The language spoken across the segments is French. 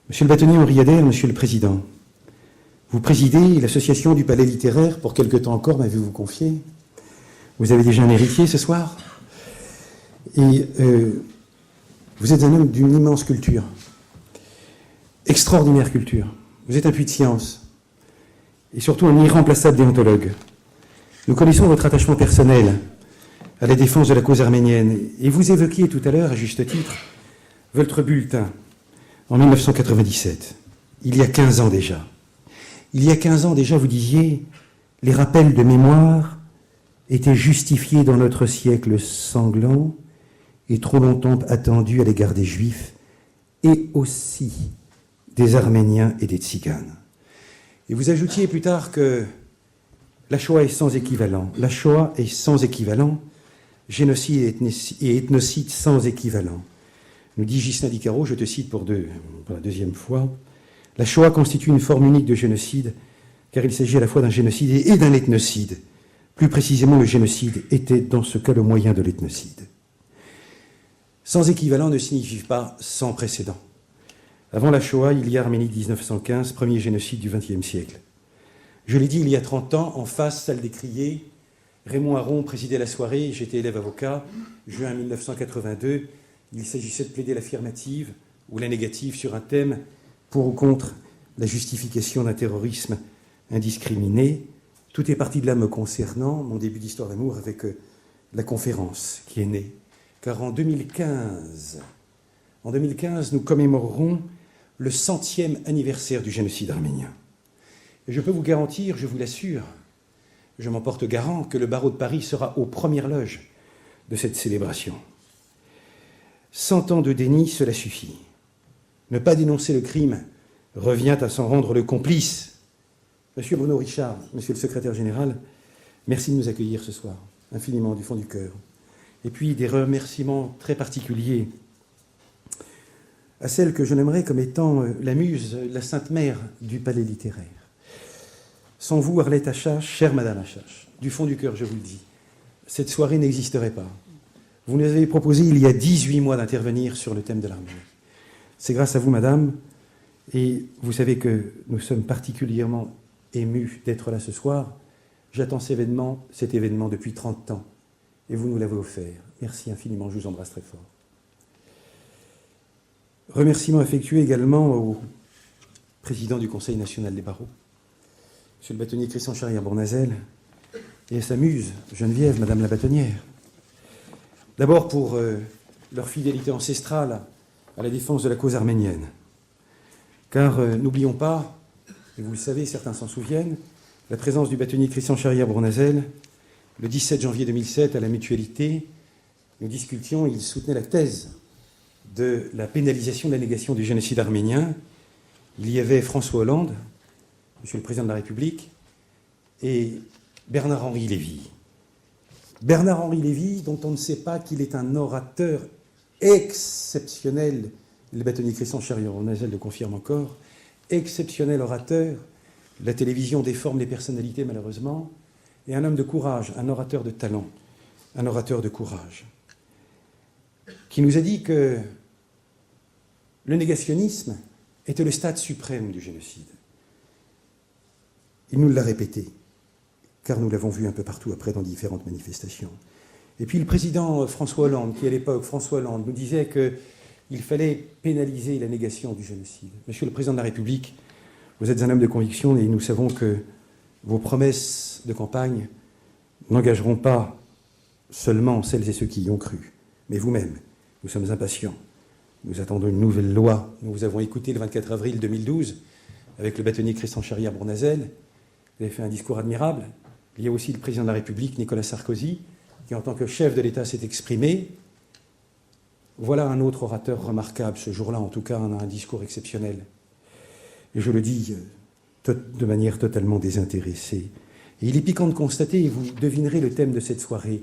Monsieur le bâtonnier Henri Adair, Monsieur le Président, vous présidez l'association du Palais littéraire pour quelque temps encore, m'avez-vous confié. Vous avez déjà un héritier ce soir. Et vous êtes un homme d'une immense culture, extraordinaire culture. Vous êtes un puits de science et surtout un irremplaçable déontologue. Nous connaissons votre attachement personnel à la défense de la cause arménienne. Et vous évoquiez tout à l'heure, à juste titre, votre bulletin en 1997, il y a 15 ans déjà. Il y a 15 ans déjà, vous disiez, les rappels de mémoire étaient justifiés dans notre siècle sanglant et trop longtemps attendu à l'égard des Juifs et aussi des Arméniens et des Tziganes. Et vous ajoutiez plus tard que la Shoah est sans équivalent. La Shoah est sans équivalent, génocide et ethnocide sans équivalent. Nous dit Ghislain Dicaro, je te cite pour la deuxième fois, la Shoah constitue une forme unique de génocide, car il s'agit à la fois d'un génocide et d'un ethnocide. Plus précisément, le génocide était dans ce cas le moyen de l'ethnocide. Sans équivalent ne signifie pas sans précédent. Avant la Shoah, il y a Arménie 1915, premier génocide du XXe siècle. Je l'ai dit il y a 30 ans, en face, salle des criers, Raymond Aron présidait la soirée, j'étais élève avocat, juin 1982, il s'agissait de plaider l'affirmative ou la négative sur un thème pour ou contre la justification d'un terrorisme indiscriminé. Tout est parti de là me concernant, mon début d'histoire d'amour avec la conférence qui est née. Car en 2015, nous commémorerons le 100e anniversaire du génocide arménien. Et je peux vous garantir, je vous l'assure, je m'en porte garant, que le barreau de Paris sera aux premières loges de cette célébration. 100 ans de déni, cela suffit. Ne pas dénoncer le crime revient à s'en rendre le complice. Monsieur Bruno Richard, monsieur le secrétaire général, merci de nous accueillir ce soir, infiniment du fond du cœur. Et puis des remerciements très particuliers à celle que je nommerais comme étant la muse, la sainte mère du palais littéraire. Sans vous, Arlette Achache, chère Madame Achache, du fond du cœur, je vous le dis, cette soirée n'existerait pas. Vous nous avez proposé il y a 18 mois d'intervenir sur le thème de l'Arménie. C'est grâce à vous, Madame, et vous savez que nous sommes particulièrement émus d'être là ce soir. J'attends cet événement depuis 30 ans, et vous nous l'avez offert. Merci infiniment, je vous embrasse très fort. Remerciements affectueux également au président du Conseil national des barreaux, monsieur le bâtonnier Christian Charrière-Bournazel, et à sa muse, Geneviève, Madame la bâtonnière. D'abord pour leur fidélité ancestrale à la défense de la cause arménienne. Car n'oublions pas, et vous le savez, certains s'en souviennent, la présence du bâtonnier Christian Charrière-Bournazel, le 17 janvier 2007, à la Mutualité, nous discutions, il soutenait la thèse de la pénalisation de la négation du génocide arménien. Il y avait François Hollande, monsieur le président de la République, et Bernard-Henri Lévy. Bernard-Henri Lévy, dont on ne sait pas qu'il est un orateur exceptionnel, le bâtonnier Christian Charrière-Bournazel le confirme encore, exceptionnel orateur, la télévision déforme les personnalités malheureusement, et un homme de courage, un orateur de talent, un orateur de courage, qui nous a dit que le négationnisme était le stade suprême du génocide. Il nous l'a répété, car nous l'avons vu un peu partout après dans différentes manifestations. Et puis le président François Hollande, qui à l'époque, François Hollande, nous disait qu'il fallait pénaliser la négation du génocide. Monsieur le président de la République, vous êtes un homme de conviction et nous savons que vos promesses de campagne n'engageront pas seulement celles et ceux qui y ont cru, mais vous-même. Nous sommes impatients. Nous attendons une nouvelle loi. Nous vous avons écouté le 24 avril 2012 avec le bâtonnier Christian Charrière-Bournazel. Vous avez fait un discours admirable. Il y a aussi le président de la République, Nicolas Sarkozy, qui en tant que chef de l'État s'est exprimé. Voilà un autre orateur remarquable. Ce jour-là, en tout cas, on a un discours exceptionnel. Et je le dis de manière totalement désintéressée. Et il est piquant de constater, et vous devinerez le thème de cette soirée,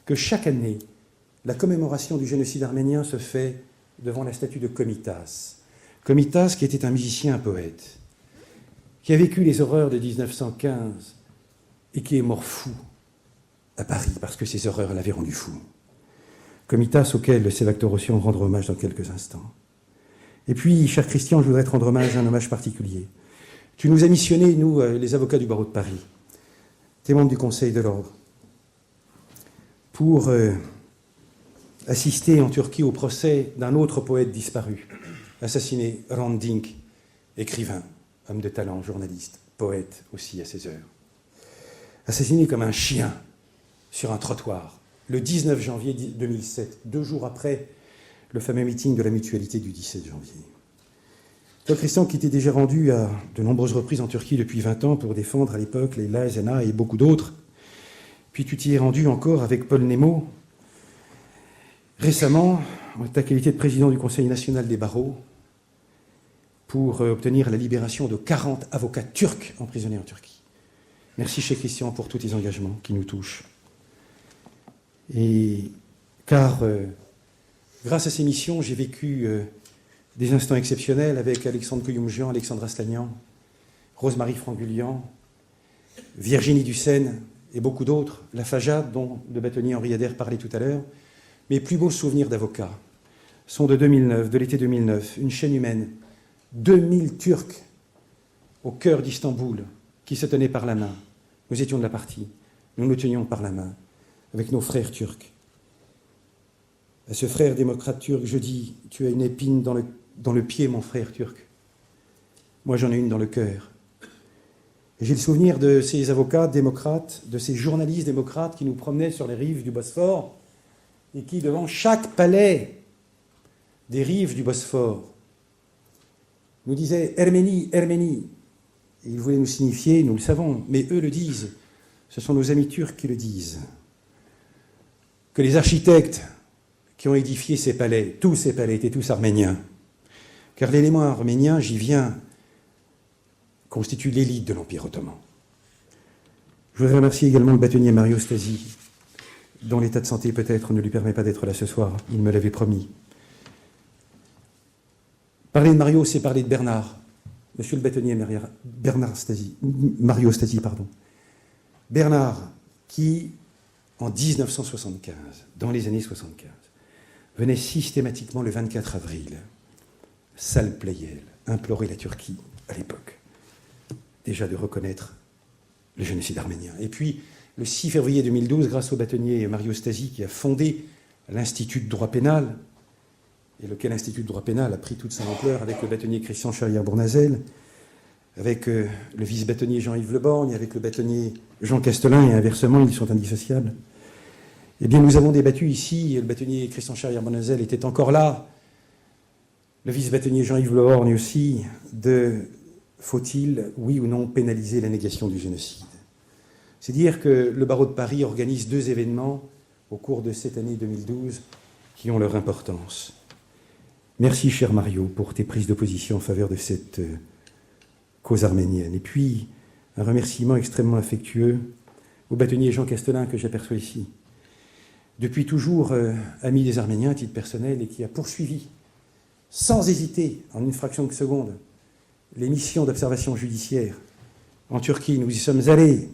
que chaque année, la commémoration du génocide arménien se fait devant la statue de Komitas. Komitas, qui était un musicien, un poète, qui a vécu les horreurs de 1915 et qui est mort fou à Paris parce que ces horreurs l'avaient rendu fou. Komitas, auquel Sévactor Ossian rendra hommage dans quelques instants. Et puis, cher Christian, je voudrais te rendre hommage, un hommage particulier. Tu nous as missionnés, nous, les avocats du barreau de Paris, tes membres du Conseil de l'Ordre, pour assister en Turquie au procès d'un autre poète disparu, assassiné, Hrant Dink, écrivain, homme de talent, journaliste, poète aussi à ses heures. Assassiné comme un chien sur un trottoir, le 19 janvier 2007, 2 jours après le fameux meeting de la Mutualité du 17 janvier. Toi, Christian, qui t'es déjà rendu à de nombreuses reprises en Turquie depuis 20 ans pour défendre à l'époque les Zena et beaucoup d'autres, puis tu t'y es rendu encore avec Paul Nemo, récemment, en ta qualité de président du Conseil national des barreaux, pour obtenir la libération de 40 avocats turcs emprisonnés en Turquie. Merci, cher Christian, pour tous tes engagements qui nous touchent. Et car, grâce à ces missions, j'ai vécu des instants exceptionnels avec Alexandre Koyoumjian, Alexandre Aslanian, Rose-Marie Frangulian, Virginie Dussène et beaucoup d'autres, la Fajad, dont le bâtonnier Henri Adair parlait tout à l'heure. Mes plus beaux souvenirs d'avocats sont de 2009, de l'été 2009, une chaîne humaine, 2000 Turcs au cœur d'Istanbul qui se tenaient par la main. Nous étions de la partie, nous nous tenions par la main avec nos frères turcs. À ce frère démocrate turc, je dis, tu as une épine dans le pied, mon frère turc. Moi, j'en ai une dans le cœur. Et j'ai le souvenir de ces avocats démocrates, de ces journalistes démocrates qui nous promenaient sur les rives du Bosphore et qui, devant chaque palais des rives du Bosphore, nous disaient « Erménie, Erménie ». Et ils voulaient nous signifier, nous le savons, mais eux le disent, ce sont nos amis turcs qui le disent, que les architectes qui ont édifié ces palais, tous ces palais étaient tous arméniens. Car l'élément arménien, j'y viens, constitue l'élite de l'Empire ottoman. Je voudrais remercier également le bâtonnier Mario Stasi, dont l'état de santé peut-être ne lui permet pas d'être là ce soir, il me l'avait promis. Parler de Mario, c'est parler de Bernard. Monsieur le bâtonnier Mario Stasi, pardon. Bernard, qui, en 1975, dans les années 75, venait systématiquement le 24 avril, salle Pleyel, implorer la Turquie, à l'époque, déjà de reconnaître le génocide arménien. Et puis, le 6 février 2012, grâce au bâtonnier Mario Stasi, qui a fondé l'Institut de droit pénal, et lequel Institut de droit pénal a pris toute son ampleur avec le bâtonnier Christian Charrière-Bournazel, avec le vice-bâtonnier Jean-Yves Leborgne, avec le bâtonnier Jean Castelin, et inversement, ils sont indissociables. Eh bien, nous avons débattu ici, le bâtonnier Christian Charrière-Bournazel était encore là, le vice-bâtonnier Jean-Yves Leborgne aussi, de faut-il, oui ou non, pénaliser la négation du génocide. C'est dire que le barreau de Paris organise 2 événements au cours de cette année 2012 qui ont leur importance. Merci, cher Mario, pour tes prises de position en faveur de cette cause arménienne. Et puis, un remerciement extrêmement affectueux au bâtonnier Jean Castelin, que j'aperçois ici. Depuis toujours ami des Arméniens à titre personnel et qui a poursuivi, sans hésiter, en une fraction de seconde, les missions d'observation judiciaire en Turquie. Nous y sommes allés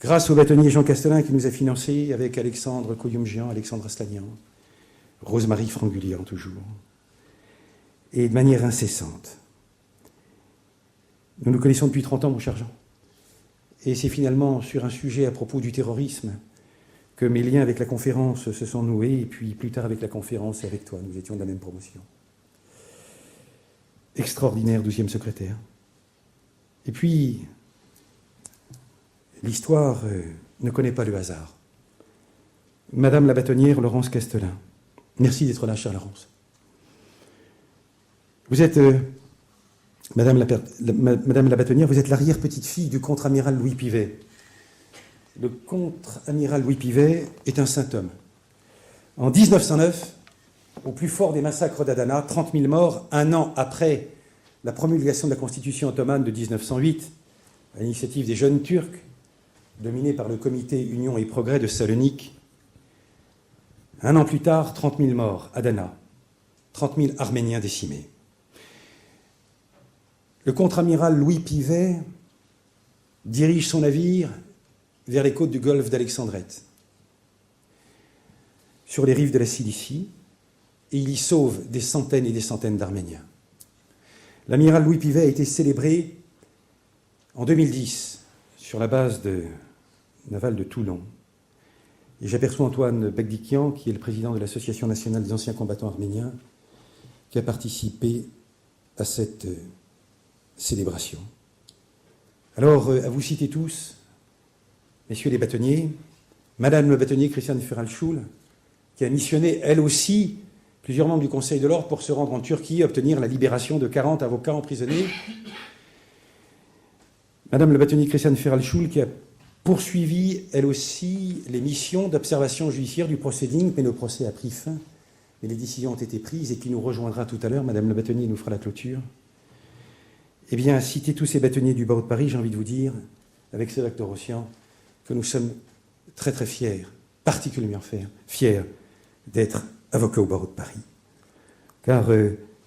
grâce au bâtonnier Jean Castelin qui nous a financés avec Alexandre Koyoumjian, Alexandre Aslanian, Rose-Marie Frangulian toujours, et de manière incessante. Nous nous connaissons depuis 30 ans, mon cher Jean. Et c'est finalement sur un sujet à propos du terrorisme que mes liens avec la conférence se sont noués, et puis plus tard avec la conférence et avec toi, nous étions de la même promotion. Extraordinaire 12e secrétaire. Et puis, l'histoire ne connaît pas le hasard. Madame la bâtonnière Laurence Castelin. Merci d'être là, chère Laurence. Vous êtes, Madame la bâtonnière, vous êtes l'arrière-petite-fille du contre-amiral Louis Pivet. Le contre-amiral Louis Pivet est un saint homme. En 1909, au plus fort des massacres d'Adana, 30 000 morts, un an après la promulgation de la Constitution ottomane de 1908, à l'initiative des jeunes Turcs, dominés par le comité Union et Progrès de Salonique. Un an plus tard, 30 000 morts, Adana, 30 000 Arméniens décimés. Le contre-amiral Louis Pivet dirige son navire vers les côtes du golfe d'Alexandrette. Sur les rives de la Cilicie, et il y sauve des centaines et des centaines d'Arméniens. L'amiral Louis Pivet a été célébré en 2010 sur la base navale de Toulon. Et j'aperçois Antoine Bekdikian, qui est le président de l'Association nationale des anciens combattants arméniens, qui a participé à cette célébration. Alors, à vous citer tous, messieurs les bâtonniers, madame le bâtonnier Christiane Feralschul, qui a missionné, elle aussi, plusieurs membres du Conseil de l'Ordre pour se rendre en Turquie, obtenir la libération de 40 avocats emprisonnés. Madame le bâtonnier Christiane Feralschul, qui a poursuivi, elle aussi, les missions d'observation judiciaire du proceeding, mais le procès a pris fin, mais les décisions ont été prises, et qui nous rejoindra tout à l'heure, madame le bâtonnier nous fera la clôture. Eh bien, citer tous ces bâtonniers du barreau de Paris, j'ai envie de vous dire, avec ce docteur Ossian, que nous sommes très très fiers, particulièrement fiers d'être avocats au barreau de Paris. Car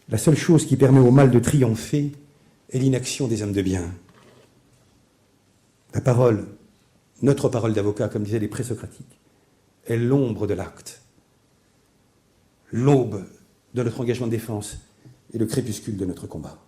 la seule chose qui permet au mal de triompher est l'inaction des hommes de bien. La parole, notre parole d'avocat, comme disaient les présocratiques, est l'ombre de l'acte, l'aube de notre engagement de défense et le crépuscule de notre combat.